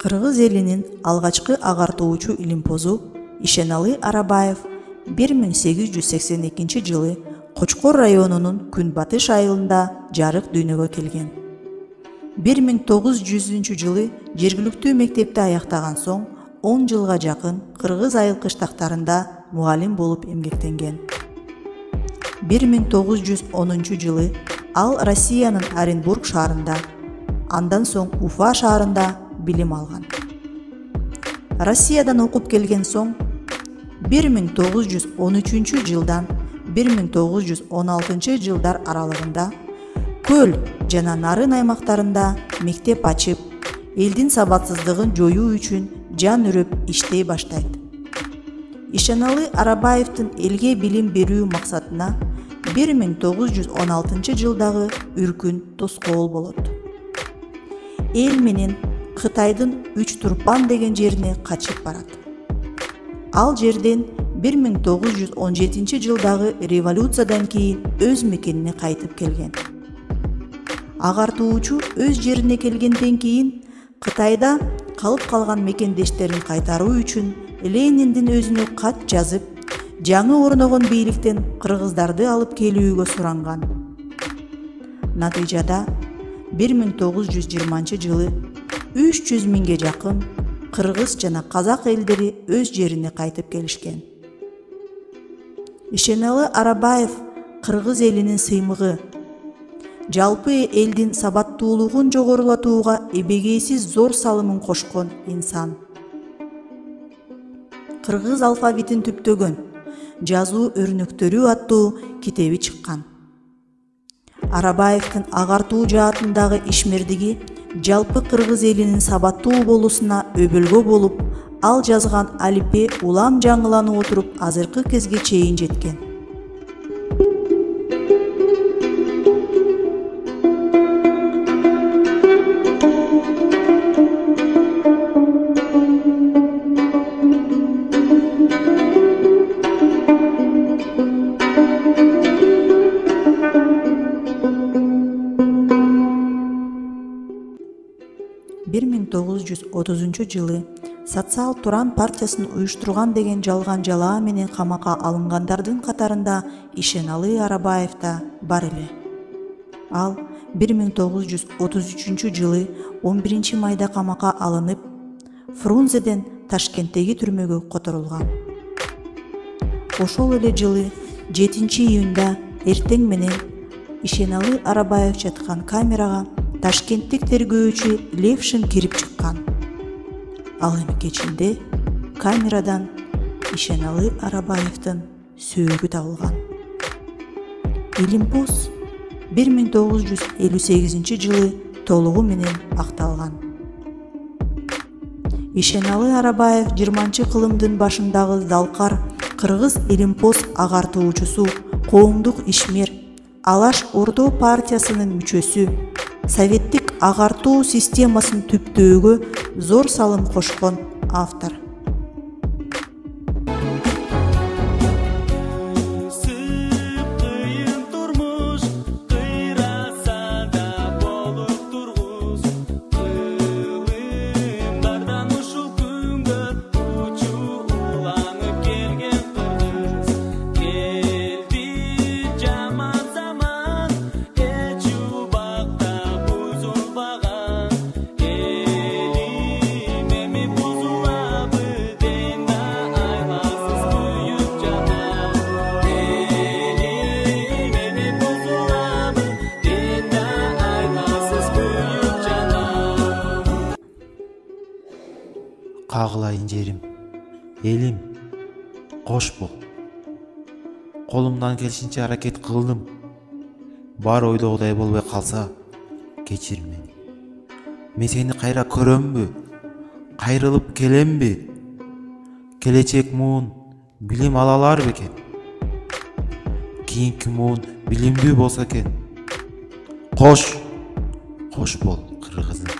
Кыргыз элинин алгачкы агартуучу илимпозу Ишеналы Арабаев 1882 жылы Кочкор районунун Күнбатыш айылында жарык дүйнөгө келген. 1900 жылы жергиликтүү мектепти аяктаган соң 10 жылга жакын кыргыз айыл кыштактарында мугалим болуп эмгектенген. 1910 жылы ал Россиянын Оренбург шаарында, андан соң Уфа шаарында билим алган. Россиядан окуп келген соң 1913 жылдан 1916 жылдар аралыгында Көл жана Нарын аймактарында мектеп ачып, элдин сабатсыздыгын жоюу үчүн жан үрөп иштей баштайт. Ишеналы Арабаевдин элге билим берүү максатына 1916 жылдагы үркүн тоскоол болот. Эл менен Кытайдын Үч Турпан деген жерине качып барат. Ал жерден 1917 жылдагы революциядан кийин өз мекенине кайтып келген. Агартуучу өз жерине келгенден кийин Кытайда калып калган мекендештерин кайтаруу үчүн Лениндин өзүнө кат жазып, жаңы орногон бийликтен кыргыздарды алып келүүгө суранган. Натыйжада 1920 жылы 300 миңге жакын кыргыз жана казак элдери өз жерине кайтып келишкен. Ишеналы Арабаев кыргыз элинин сыймыгы, жалпы элдин сабаттуулугун жогорулатууга эбегейсиз зор салымын кошкон инсан. Кыргыз алфавитин түптөгөн жазуу өрнөктөрү аттуу китеби чыккан. Арабаевдин агартуу жаатындагы ишмердиги жалпы кыргыз элинин сабаттуу болуусуна өбөлгө болуп, ал жазган алипе улам жаңыланып отуруп азыркы кезге чейин жеткен. Жылы Социал Туран партиясын уюштурган деген жалган жалаа менен камакка алынгандардын катарында Ишеналы Арабаев да бар эле. Ал 1933 жылы 11 майда камакка алынып, Фрунзеден Ташкенттеги түрмөгө которулган. Ошол эле жылы 7 июнда эртең менен Ишеналы Арабаев жаткан камерага ташкенттик тергөөчү Левшин кирип чыккан. Ал эми кечинде камерадан Ишеналы Арабаевдин сөөгү табылган. Илимпоз 1958 жылы толугу менен акталган. Ишеналы Арабаев 20-кылымдын башындагы залкар кыргыз илимпоз агартуучусу, коомдук ишмер, Алаш Ордо партиясынын мүчөсү, советтик агартуу системасын түптөөгө зор салым кошкон автор. Кагылайын жерим, элим, кош бол. Колумдан келишинче аракет кылдым. Бар ойдогудай болбой калса, кечир мени. Мен сени кайра көрөмбү? Кайрылып келемби? Келечек муун билим алалар бекен? Кийинки муун билимдүү болсо экен. Кош бол кыргызым.